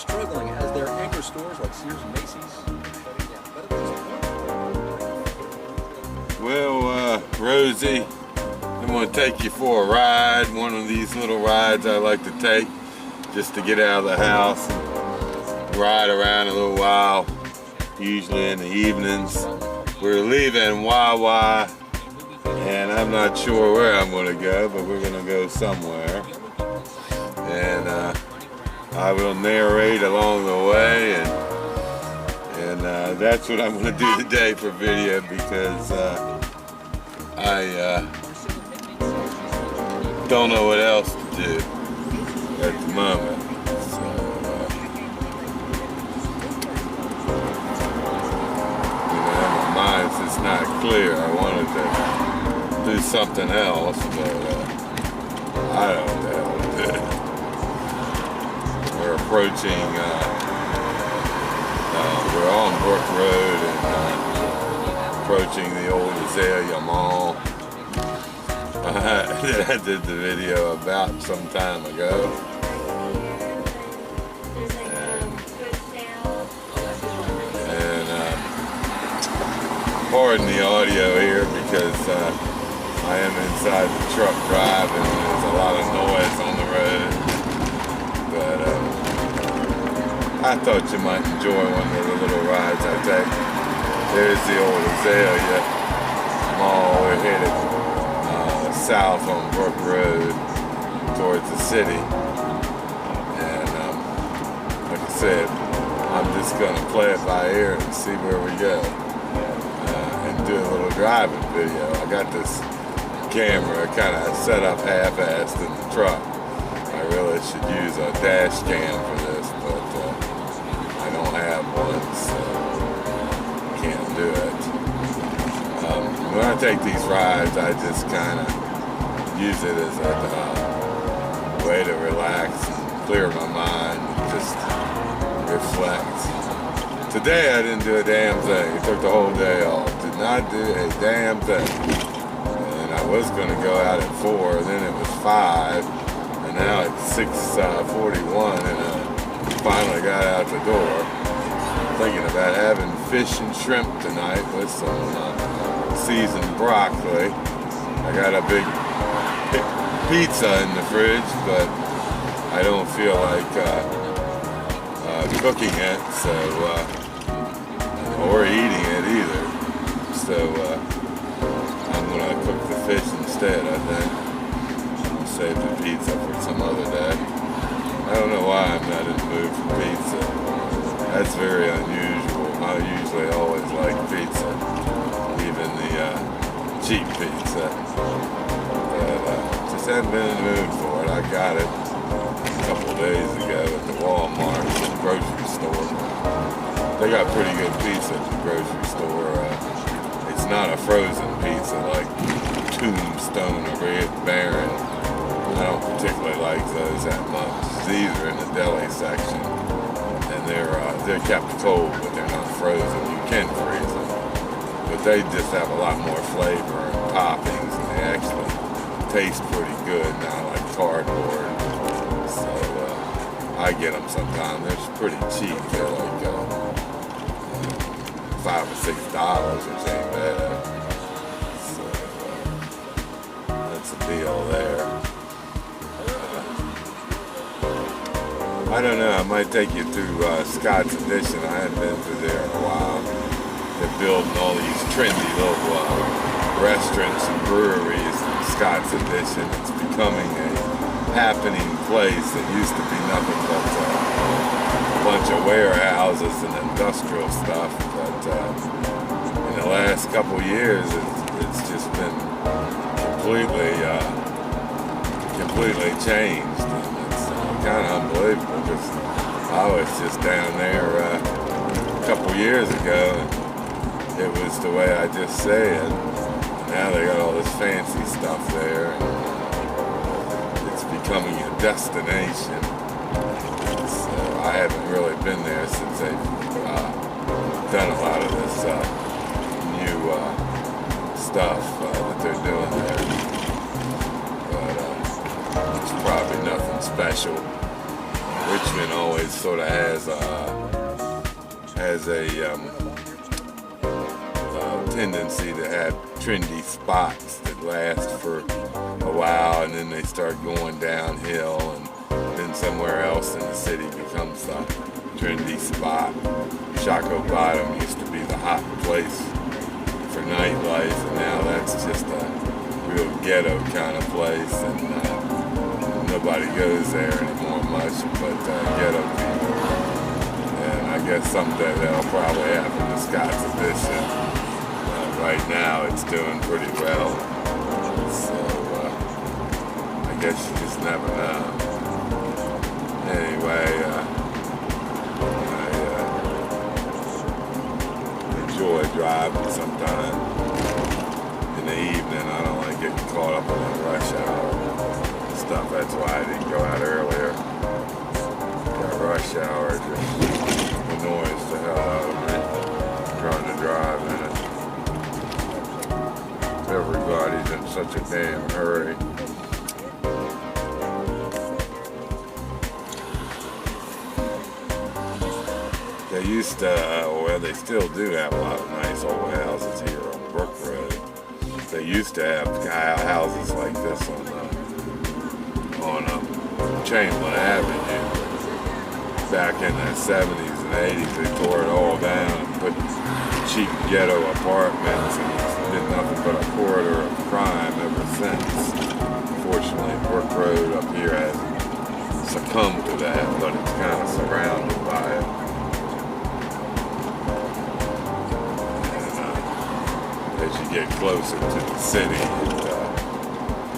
struggling as their anchor stores like Sears and Macy's shutting down. But at this point, well, Rosie, I'm going to take you for a ride. One of these little rides I like to take just to get out of the house and ride around a little while, usually in the evenings. We're leaving Wawa, and I'm not sure where I'm going to go, but we're going to go somewhere. And I will narrate along the way, and that's what I'm going to do today for video, because I don't know what else to do at the moment. So, my mind's just not clear. I wanted to do something else, but I don't know what to do. We're approaching, we're on Brook Road and approaching the old Azalea Mall. I did the video about some time ago. And pardon the audio here, because I am inside the truck driving and there's a lot of noise on the road. But I thought you might enjoy one of the little rides I take. There's the old Azalea Mall. We're headed south on Brook Road towards the city. And like I said, I'm just going to play it by ear and see where we go. And do a little driving video. I got this camera kind of set up half-assed in the truck. I really should use a dash cam for this, but I don't have one, so can't do it. When I take these rides, I just kind of use it as a way to relax and clear my mind and just reflect. Today I didn't do a damn thing. It took the whole day off. Did not do a damn thing. And I was going to go out at 4, and then it was 5, and now it's 6:41, and I finally got out the door. Thinking about having fish and shrimp tonight with some seasoned broccoli. I got a big pizza in the fridge, but I don't feel like cooking it, so or eating it either. So I'm gonna cook the fish instead. I think I'll save the pizza for some other day. I don't know why I'm not in the mood for pizza. That's very unusual. I usually always like pizza, even the cheap pizza. Just hadn't been in the mood for it. I got it a couple days ago at the Walmart grocery store. They got pretty good pizza at the grocery store. It's not a frozen pizza like Tombstone or Red Baron. I don't particularly like those that much. These are in the deli section, and they're kept cold, but they're not frozen. You can freeze them, but they just have a lot more flavor and toppings, and they actually taste pretty good, not like cardboard. So I get them sometimes. They're pretty cheap. They're like $5 or $6, which ain't bad. So that's a deal there. I don't know. I might take you through Scott's Addition. I haven't been through there in a while. They're building all these trendy little restaurants and breweries in Scott's Addition. It's becoming a happening place that used to be nothing but a bunch of warehouses and industrial stuff. But in the last couple of years, it's just been completely changed. And it's kind of unbelievable, because I was just down there a couple years ago, and it was the way I just said. Now they got all this fancy stuff there, and it's becoming a destination. So I haven't really been there since they've done a lot of this new stuff that they're doing there. But it's probably nothing special. Richmond always sort of has a tendency to have trendy spots that last for a while, and then they start going downhill, and then somewhere else in the city becomes a trendy spot. Shockoe Bottom used to be the hot place for nightlife, and now that's just a real ghetto kind of place, and nobody goes there anymore much but ghetto people. And I guess someday that'll probably happen to Scott's Addition. Right now it's doing pretty well, so I guess you just never know. Anyway, I enjoy driving sometime in the evening. I don't like getting caught up in that rush hour stuff. That's why I didn't go out earlier. That rush hour just annoys the hell out of me trying to drive in it. Everybody's in such a damn hurry. They used to, well, they still do have a lot of nice old houses here on Brook Road. They used to have houses like this on Chamberlain Avenue. Back in the 70s and 80s, they tore it all down and put cheap ghetto apartments, and it's been nothing but a corridor of crime ever since. Unfortunately, Brook Road up here hasn't succumbed to that, but it's kind of surrounded by it. As you get closer to the city,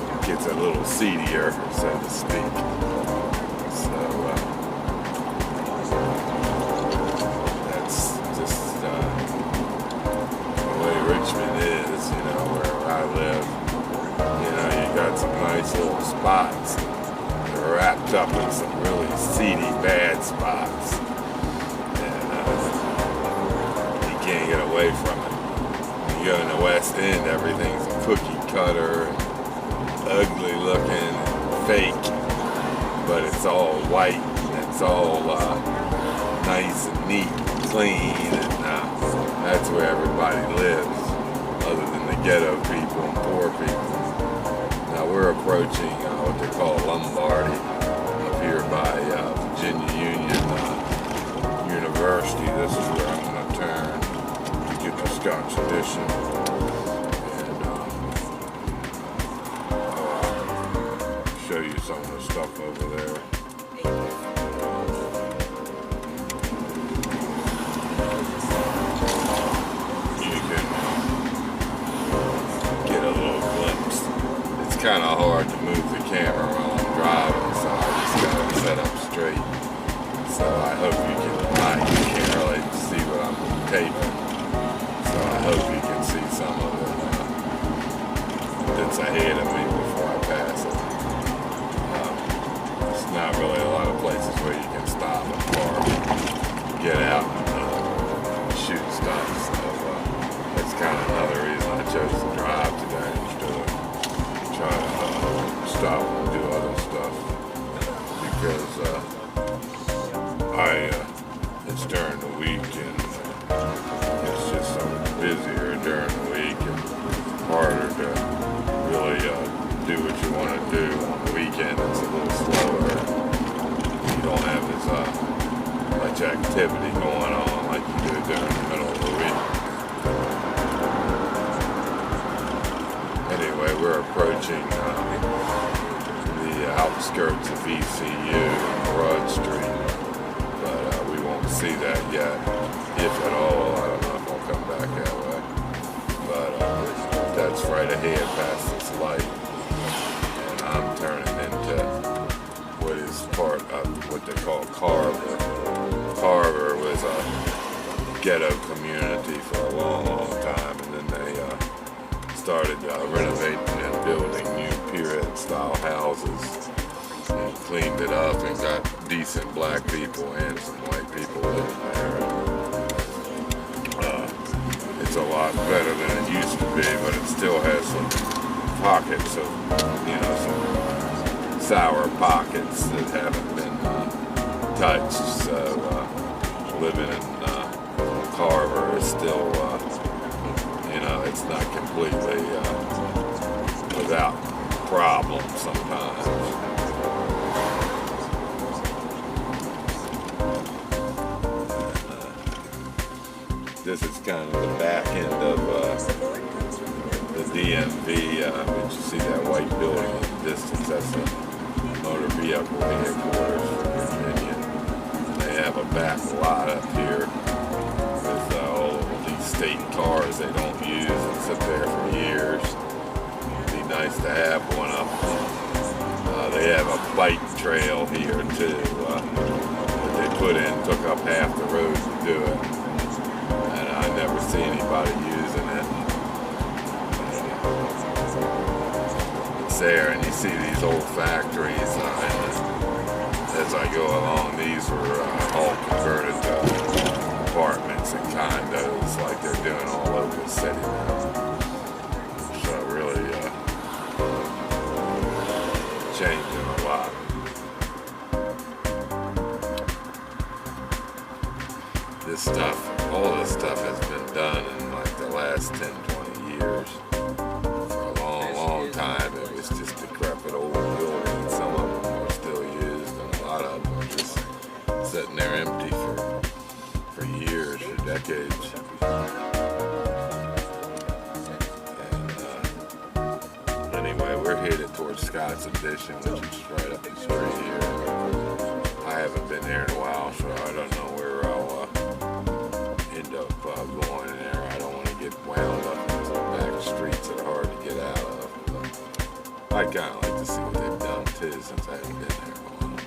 it gets a little seedier, so to speak. So that's just the way Richmond is, where I live. You got some nice little spots. They're wrapped up in some really seedy, bad spots. And you can't get away from it. You go in the West End, everything's a cookie cutter, and ugly looking, and fake, but it's all white, and it's all nice and neat and clean, and that's where everybody lives, other than the ghetto people and poor people. Now we're approaching what they call Lombardy up here by Virginia Union University. This is where I'm going to turn to get to Scott's Addition. And I'll show you some of the stuff over there. You can get a little glimpse. It's kind of hard to move the camera while I'm driving, so I just got it set up straight. So I hope you can't really see what I'm taping. So I hope you can see some of it that's ahead of me before I pass it. There's not really a lot of places where you can stop and park, get out and shoot stuff. So that's kind of another reason I chose to drive today instead of trying to stop and do other stuff. Because it's during the week, and it's just so busier during the week and harder to really do what you want to do. On the weekend it's a little slower. You don't have as much activity going on like you do during the middle of the week. Anyway, we're approaching the outskirts of ECU, Broad Street. We won't see that yet, if at all. I don't know if I'll come back that way. But that's right ahead past this light. And I'm turning into what is part of what they call Carver. Carver was a ghetto community for a long, long time, and then they started renovating and building new period-style houses. And cleaned it up and got decent black people and some white people living there. It's a lot better than it used to be, but it still has some pockets of, some sour pockets that haven't been touched. So living in Carver is still, it's not completely without problems sometimes. This is kind of the back end of the DMV, which you see that white building in the distance. That's the motor vehicle headquarters for Virginia. They have a back lot up here with all these state cars they don't use and sit there for years. It'd be nice to have one up. They have a bike trail here too that they put in, took up half the road to do it. And I never see anybody using it. It's there, and you see these old factories. As I go along, these were all converted to apartments and condos, like they're doing all over the city now. So really changing a lot. This stuff, all this stuff has been done in like the last 10, 20 years. For a long, long time, it was just decrepit old buildings. Some of them are still used, and a lot of them are just sitting there empty for years, for decades. And anyway, we're headed towards Scott's Addition, which is right up the street here. I haven't been there in a while, so I don't know where I'll end up going in there. I don't want to get wound up into the back streets that are hard to get out of. But I'd kind of like to see what they've done too, since I haven't been there in a while.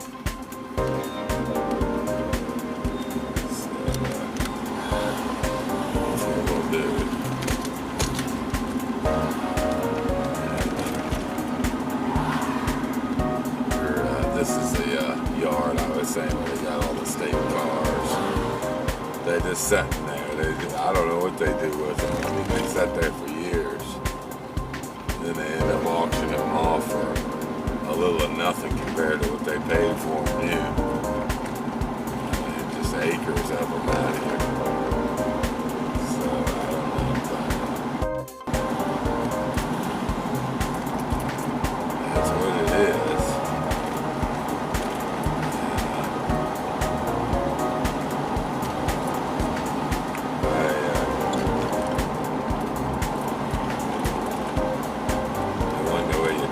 So we'll do it. This is the yard I was saying where they got all the state cars. They're just sitting there. I don't know what they do with them. I mean, they sat there for years. Then they end up auctioning them off for a little or nothing compared to what they paid for them new. And just acres of them out here. So I don't know. That's what it is.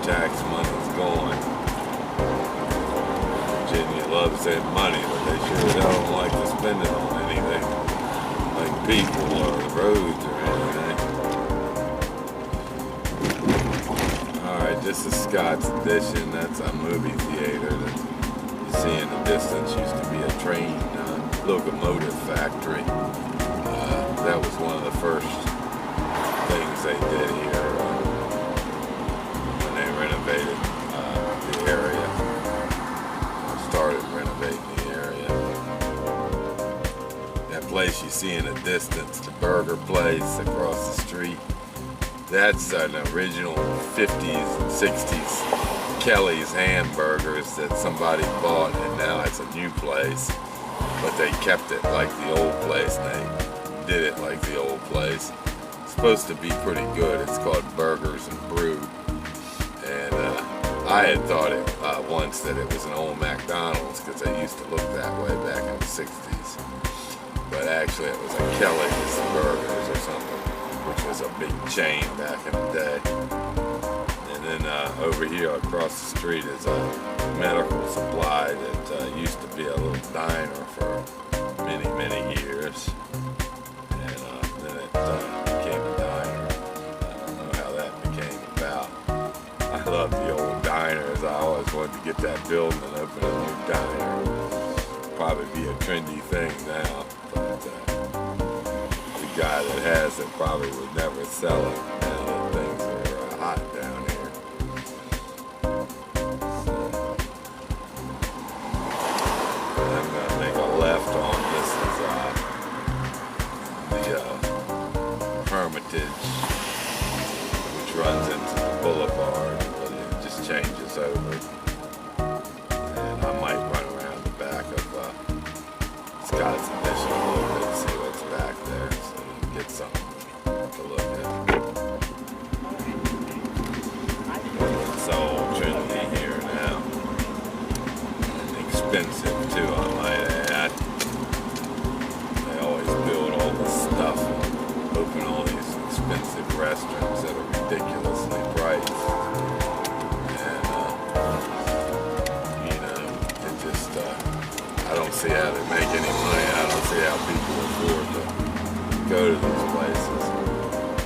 Tax money's going. Virginia loves that money, but they sure don't like to spend it on anything like people or roads or anything. Alright, this is Scott's Addition. That's a movie theater that you see in the distance. Used to be a train locomotive factory. That was one of the first things they did here. Renovated the area, started renovating the area. That place you see in the distance, the burger place across the street, that's an original 50s and 60s Kelly's Hamburgers that somebody bought, and now it's a new place, but they kept it like the old place and they did it like the old place. It's supposed to be pretty good. It's called Burgers and Brew. And I had thought once that it was an old McDonald's because they used to look that way back in the 60s. But actually it was a Kelly's Burgers or something, which was a big chain back in the day. And then over here across the street is a medical supply that used to be a little diner for many, many years. And then it became a diner. I don't know how that became about. I love the old diners. I always wanted to get that building and open a new diner. Probably be a trendy thing now, but the guy that has it probably would never sell it now that things are hot down here. So, I'm going to make a left on this is the Hermitage, which runs into the boulevard. Changes over, and I might run around the back of expensive too, I might add. They always build all this stuff and open all these expensive restaurants that are ridiculously priced. And, you know, it just, I don't see how they make any money. I don't see how people afford to go to these places.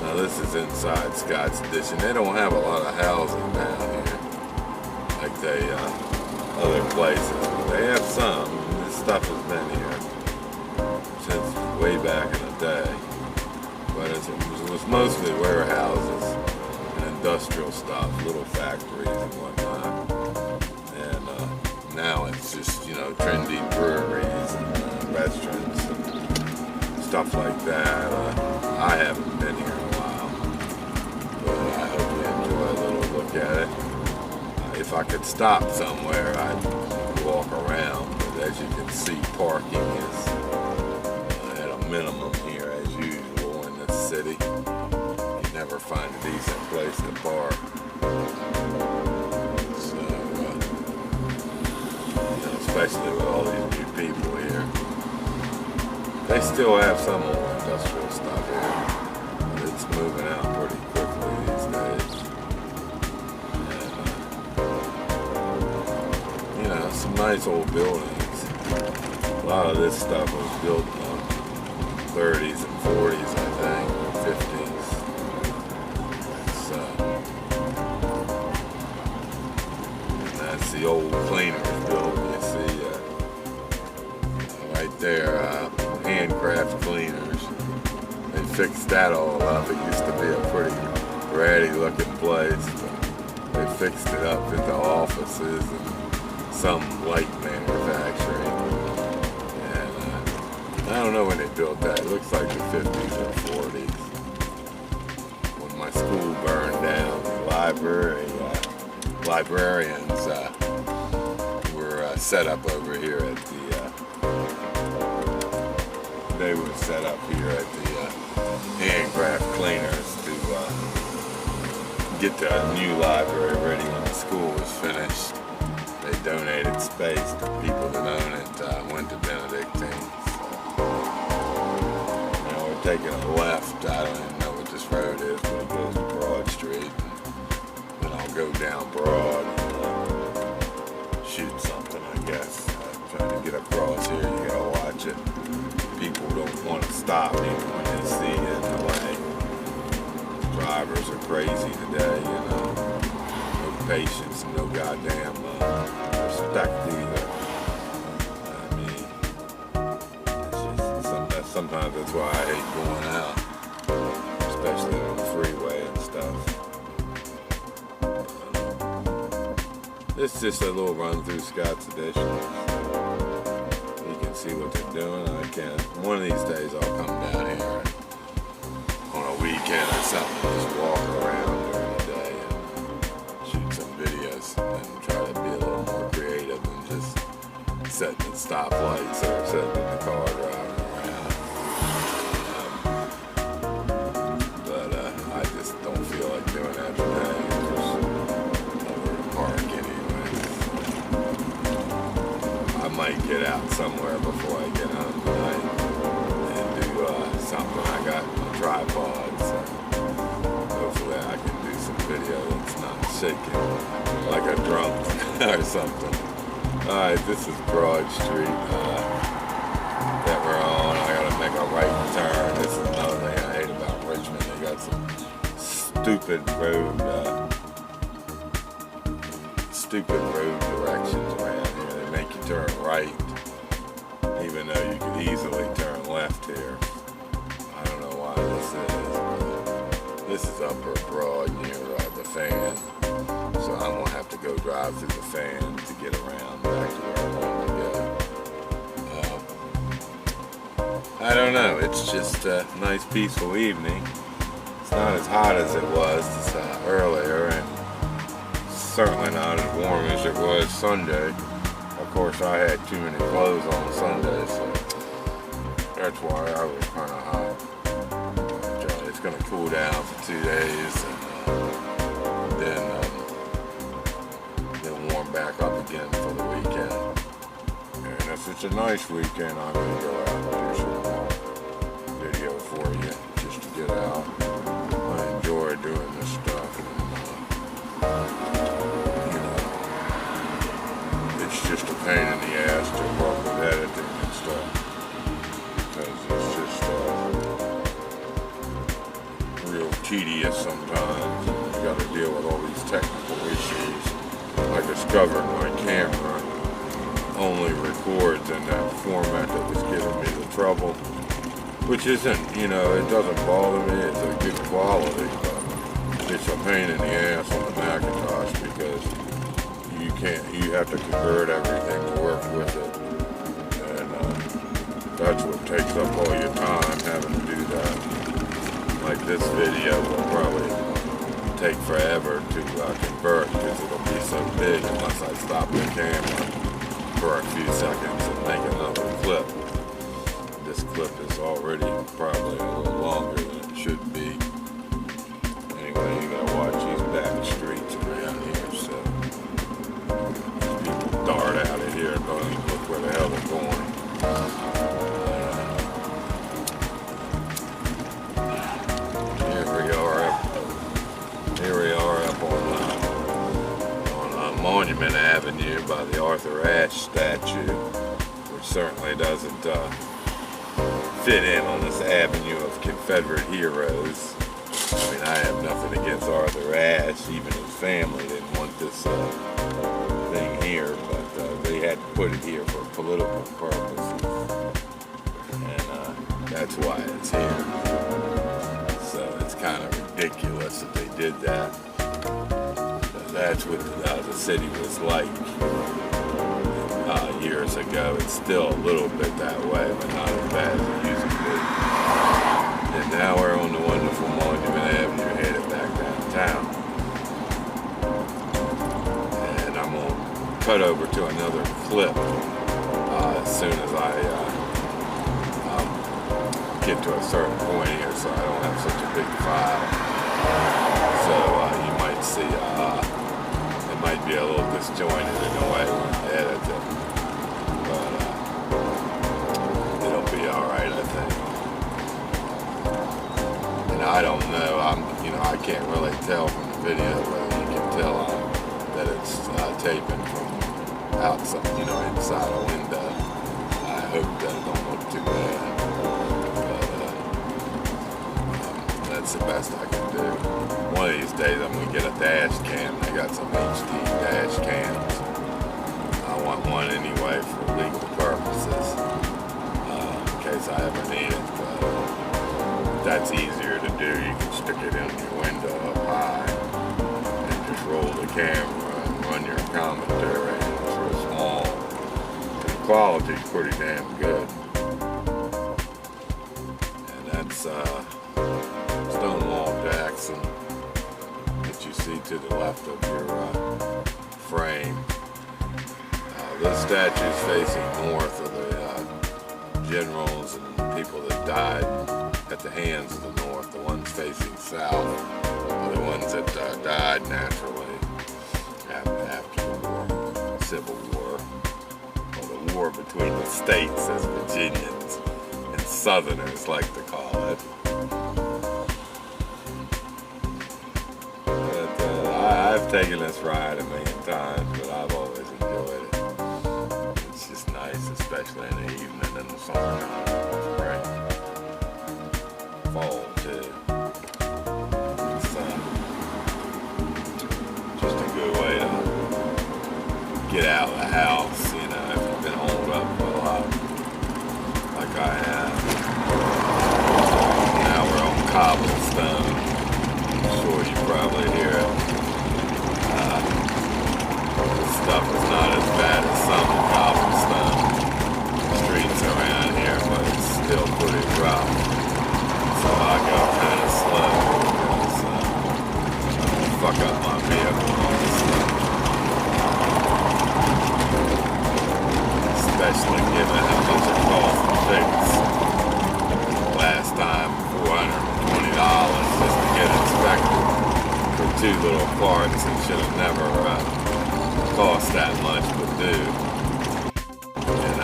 Now this is inside Scott's Addition. They don't have a lot of housing down here like they, other places. They have some. This stuff has been here since way back in the day. But it was mostly warehouses and industrial stuff, little factories and whatnot. And now it's just, you know, trendy breweries and restaurants and stuff like that. I haven't been here in a while, but I hope you enjoy a little look at it. If I could stop somewhere, I'd walk around. But as you can see, parking is at a minimum here as usual in this city. You never find a decent place to park. So, you know, especially with all these new people here. They still have some more industrial stuff here, but it's moving out pretty quickly these days. You know, some nice old buildings. A lot of this stuff was built in the 30s and 40s, I think, 50s. So, and that's the old cleaners building. You see right there, handcraft cleaners. They fixed that all up. It used to be a pretty ratty looking place. They fixed it up into offices and some light manufacturing, and I don't know when they built that. It looks like the 50s or 40s. When my school burned down, the librarians were set up over here at the. They were set up here at the handcraft cleaners to get the new library ready when the school was finished. They donated space to people that own it, went to Benedictine. So, you know, we're taking a left. I don't even know what this road is, but it goes to Broad Street. And then I'll go down Broad and shoot something, I guess. Trying to get across here, you gotta watch it. People don't want to stop even when they see it in LA. Drivers are crazy today, you know. No patience, no goddamn respect either. I mean, it's just sometimes that's why I hate going out, especially on the freeway and stuff. It's just a little run through Scott's Addition. You can see what they're doing. I can. One of these days I'll come down here on a weekend or something, just walk around during the day and shoot some videos and try to be a little more creative than just sitting at stoplights or sitting in the car driving around. But I just don't feel like doing that today. There's nowhere to park anyway. I might get out somewhere before I get home tonight and do something. I got my tripod, so hopefully I can do some video that's not shaking like a drum or something. Alright, this is Broad Street that we're on. I gotta make a right turn. This is another thing I hate about Richmond. They got some stupid road directions around here. They make you turn right, even though you could easily turn left here. I don't know why this is, but this is Upper Broad near the Fan, so I'm gonna have to go drive through the Fan to get around back to where I wanted to go. I don't know, it's just a nice peaceful evening. It's not as hot as it was earlier, and certainly not as warm as it was Sunday. Of course, I had too many clothes on Sunday, so that's why I was kind of hot. But, it's going to cool down for 2 days, and then warm back up again for the weekend. it's a nice weekend, I'm going to go out and do some video for you just to get out. I enjoy doing this stuff. And, you know, it's just a pain in the ass to work with editing and stuff. Because it's just real tedious sometimes. You got to deal with all these technical issues. I discovered my camera only records in that format that was giving me the trouble, which isn't, you know, it doesn't bother me, it's a good quality, but it's a pain in the ass on the Macintosh because you have to convert everything to work with it, and that's what takes up all your time, having to do that. Like this video will probably take forever to convert because it'll be so big unless I stop the camera for a few seconds and make another clip. This clip is already probably a little longer than it should be. Anyway, you gotta watch these back streets around here, so people dart out of here and don't even look where the hell they're going. Here we are up on Monument Avenue by the Arthur Ashe statue, which certainly doesn't fit in on this avenue of Confederate heroes. I mean, I have nothing against Arthur Ashe. Even his family didn't want this thing here, but they had to put it here for political purposes, and that's why it's here. So it's kind of ridiculous that they did that. That's what the city was like years ago. It's still a little bit that way, but not as bad as it used to be. And now we're on the wonderful Monument Avenue headed back downtown. And I'm going to cut over to another clip as soon as I get to a certain point here, so I don't have such a big file. So you might see it might be a little disjointed in the way when I edit it, but it'll be all right, I think. And I don't know. I can't really tell from the video, but you can tell that it's taping from outside, inside a window. I hope that it don't look too bad, but that's the best I can do. One of these days I'm going to get a dash cam. They got some HD dash cams. I want one anyway for legal purposes, in case I ever need it. But that's easier to do. You can stick it in your window up high and just roll the camera and run your commentary. It's real small. And the quality's pretty damn good. And that's Stonewall Jackson that you see to the left of your frame. This statue is facing north of the generals and people that died at the hands of the North. The ones facing south are the ones that died naturally after the war, Civil War, or the war between the states, as Virginians and Southerners like to call it. I've taken this ride a million times, but I've always enjoyed it. It's just nice, especially in the evening in the summertime, spring, fall too. It's just a good way to get out of the house, if you've been holed up for a lot, like I have. Now we're on cobblestone. I'm sure you probably hear it. Stuff is not as bad as some cobblestone streets around here, but it's still pretty rough. So I go kind of slow because fuck up my vehicle on this stuff. Especially given how much it costs to fix. Last time, $420 just to get inspected for 2 little parts. It should have never cost that much, but do. And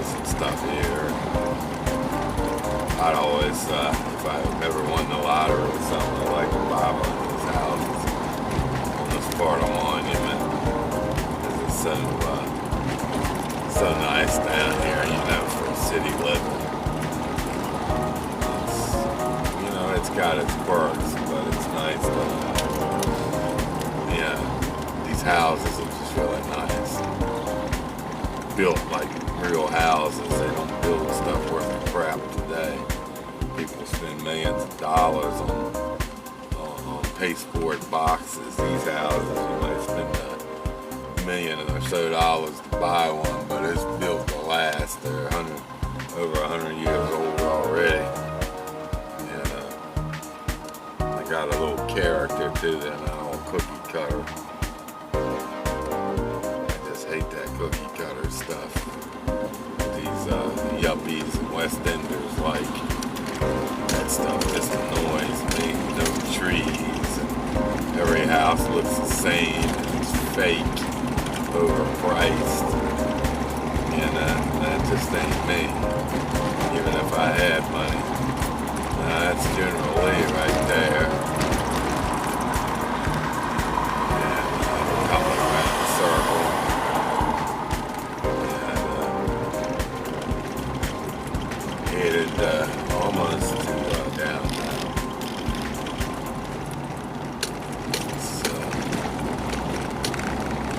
houses and stuff here. I'd always, if I ever won the lottery or something, I'd like to buy one of these houses on this part of Monument. Because it's so nice down here, you know, for city living. It's got its perks, but it's nice to, these houses are just really nice. Built like real houses. They don't build stuff worth of crap today. People spend millions of dollars on pasteboard boxes. These houses, you might spend $1 million or so to buy one, but it's built to last. They're over 100 years old already. Got a little character to them, an old cookie cutter. I just hate that cookie cutter stuff. These yuppies and West Enders like that stuff just annoys me. No trees, and every house looks the same, and it's fake, overpriced, and that just ain't me. Even if I had money. That's General Lee right there. And coming around the circle. And headed almost to downtown. So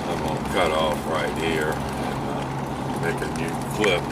I'm going to cut off right here and make a new clip.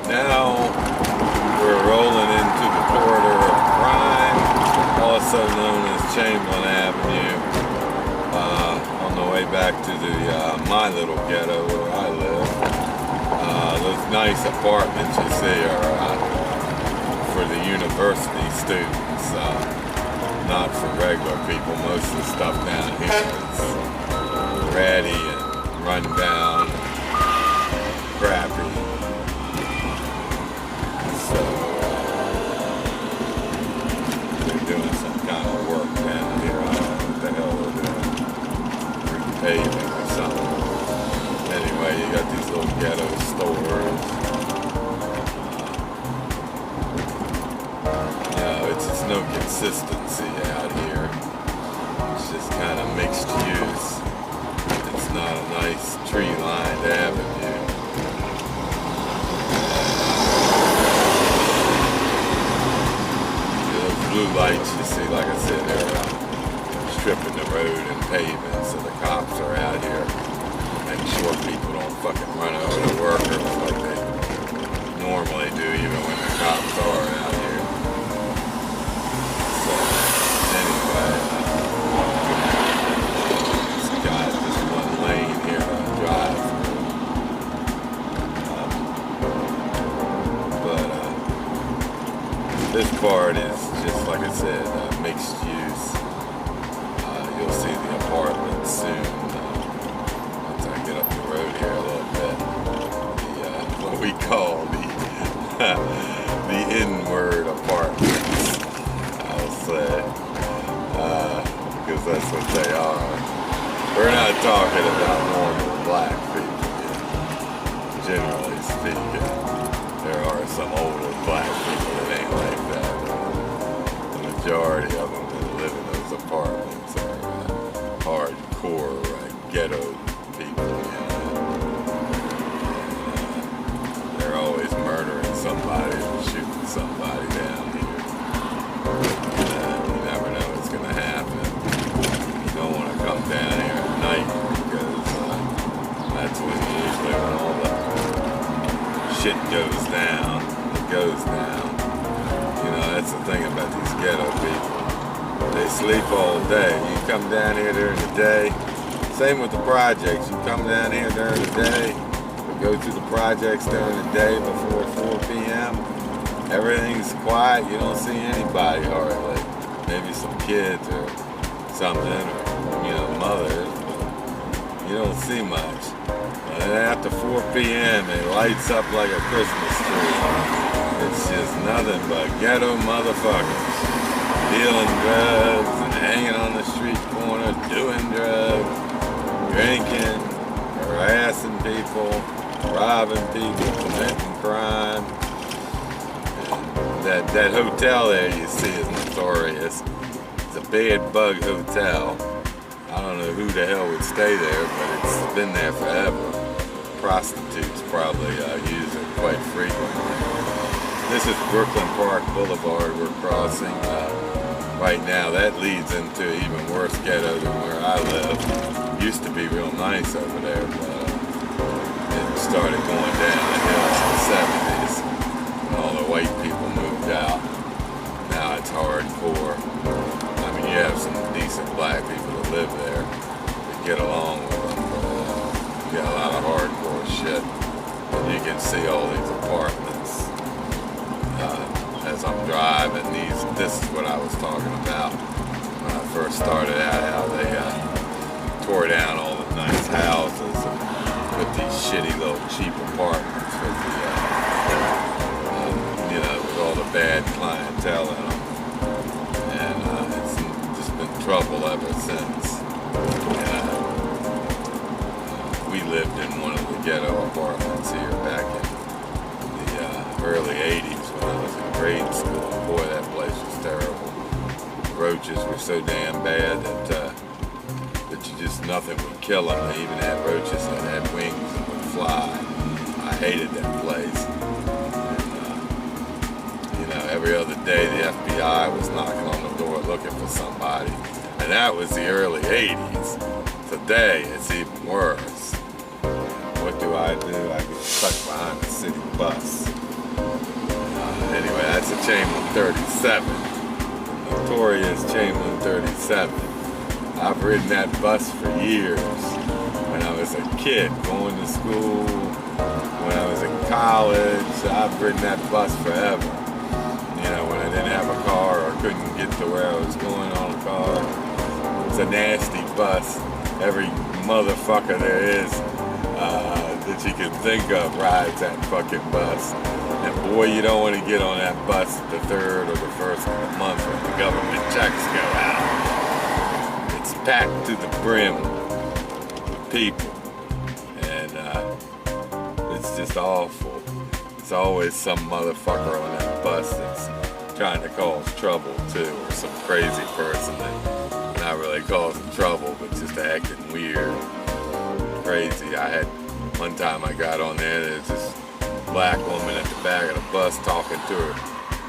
Now we're rolling into the corridor of crime, also known as Chamberlain Avenue, on the way back to my little ghetto where I live. Those nice apartments you see are for the university students, not for regular people. Most of the stuff down here is ratty and run down, crappy. So they're doing some kind of work down here. I don't know what the hell they're doing. Repaving or something. Anyway, you got these little ghetto stores. It's just no consistency out here. It's just kind of mixed use. It's not a nice tree-lined avenue. Blue lights, you see, like I said, they're stripping the road and paving, so the cops are out here making sure people don't fucking run over the workers like they normally do, even when the cops are out here. So, anyway, this guy's just one lane here to drive through. This part is just like I said, mixed use. You'll see the apartment soon once I get up the road here a little bit. the N-word apartments, I'll say, because that's what they are. We're not talking about normal black people, generally speaking. There are some older black people that ain't like that. The majority of them that live in those apartments are hardcore ghetto people, they're always murdering somebody or shooting somebody down here. You never know what's going to happen. You don't want to come down here at night because that's usually when all the shit goes down. It goes down. That's the thing about these ghetto people. They sleep all day. You come down here during the day. Same with the projects. You come down here during the day, or go to the projects during the day before 4 p.m. Everything's quiet. You don't see anybody hardly. Maybe some kids or something, or mothers. But you don't see much. And then after 4 p.m., it lights up like a Christmas tree. It's just nothing but ghetto motherfuckers dealing drugs and hanging on the street corner, doing drugs, drinking, harassing people, robbing people, committing crime. And that hotel there you see is notorious. It's a bed bug hotel. I don't know who the hell would stay there, but it's been there forever. Prostitutes probably use it quite frequently. This is Brooklyn Park Boulevard we're crossing. Right now, that leads into even worse ghetto than where I live. Used to be real nice over there, but it started going down the hill in the 70s when all the white people moved out. Now it's hardcore. I mean, you have some decent black people that live there that get along with them, but you got a lot of hardcore shit. And you can see all these apartments. As I'm driving this is what I was talking about when I first started out, how they tore down all the nice houses and put these shitty little cheap apartments with with all the bad clientele in them. And it's just been trouble ever since. We lived in one of the ghetto apartments here back in the early 80s. When I was in grade school. Boy, that place was terrible. Roaches were so damn bad that nothing would kill them. They even had roaches that had wings and would fly. I hated that place. And, every other day the FBI was knocking on the door looking for somebody. And that was the early 80s. Today, it's even worse. What do? I get stuck behind the city bus. Anyway, that's a Chamberlain 37. The notorious Chamberlain 37. I've ridden that bus for years. When I was a kid going to school, when I was in college, I've ridden that bus forever. When I didn't have a car or couldn't get to where I was going on a car. It's a nasty bus. Every motherfucker there is that you can think of rides that fucking bus. And boy, you don't want to get on that bus the third or the first of the month when the government checks go out. It's packed to the brim with people. And it's just awful. There's always some motherfucker on that bus that's trying to cause trouble too, or some crazy person that not really causing trouble, but just acting weird, crazy. One time I got on there's this black woman at the back of the bus talking to her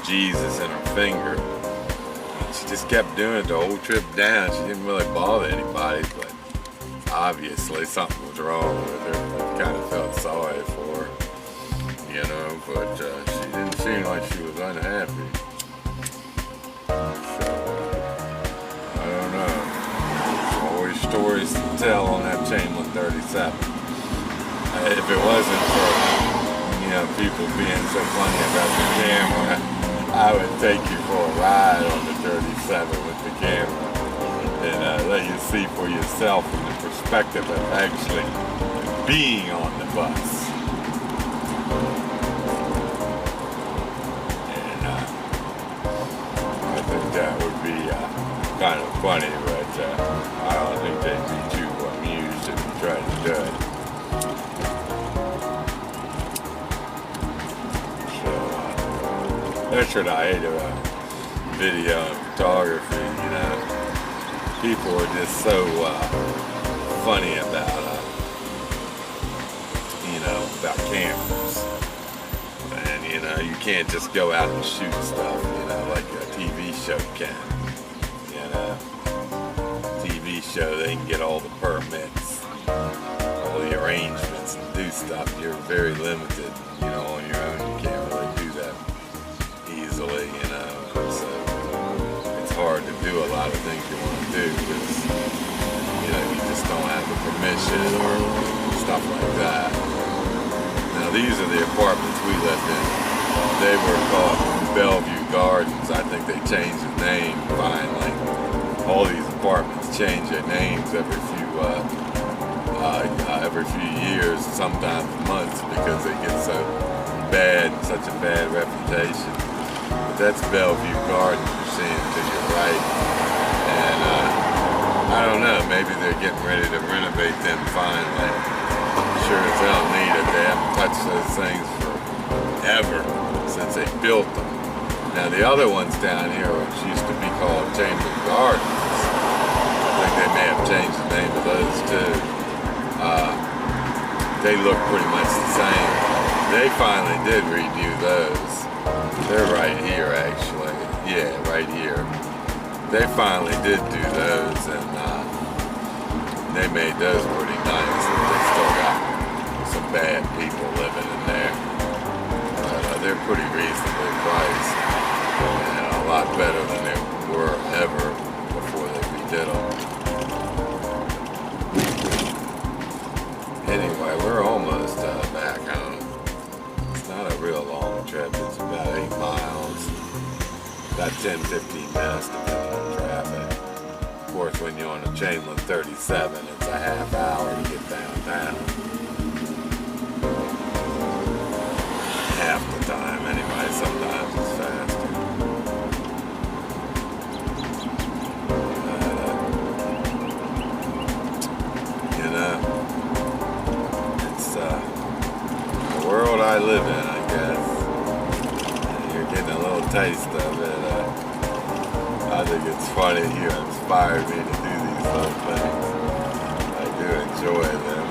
Jesus in her finger. And she just kept doing it the whole trip down. She didn't really bother anybody, but obviously something was wrong with her. I kind of felt sorry for her, but she didn't seem like she was unhappy. So, I don't know. There's always stories to tell on that Chamberlain 37. If it wasn't for, people being so funny about the camera, I would take you for a ride on the 37 with the camera and let you see for yourself from the perspective of actually being on the bus. That's what I hate about video and photography, you know. People are just so funny about, about cameras. And, you can't just go out and shoot stuff, like a TV show can. TV show, they can get all the permits, all the arrangements and do stuff. You're very limited, on your own. You can't really do that easily, so it's hard to do a lot of things you want to do because, you just don't have the permission or stuff like that. Now these are the apartments we lived in. They were called Bellevue Gardens. I think they changed the name finally. All these apartments change their names every few years, sometimes months, because they get so bad, such a bad reputation. But that's Bellevue Gardens you're seeing to your right. And I don't know, maybe they're getting ready to renovate them finally. Sure as hell need it. They haven't touched those things forever since they built them. Now the other ones down here, which used to be called Chamber Gardens, I think they may have changed the name of those too. They look pretty much the same. They finally did redo those. They're right here actually. Yeah, right here. They finally did do those, and they made those pretty nice. They still got some bad people living in there. But they're pretty reasonably priced. And a lot better than they were ever before they redid them. Anyway, we're almost back home. It's not a real long trip. It's about 8 miles. About 10-15 minutes depending on traffic. Of course, when you're on the Chamberlain 37, it's a half hour to get downtown. Half the time anyway. Sometimes it's faster. It's the world I live in, I guess. You're getting a little taste of it. I think it's funny. You inspired me to do these little things. I do enjoy them.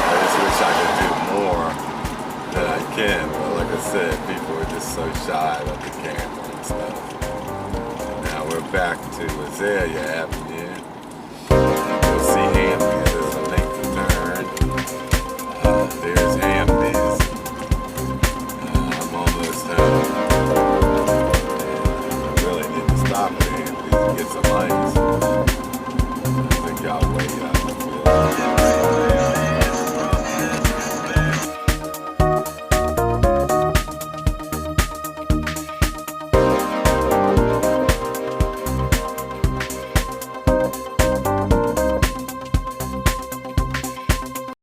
I just wish I could do more than I can, but like I said, people are just so shy about the camera and stuff. And now we're back to Azalea Avenue.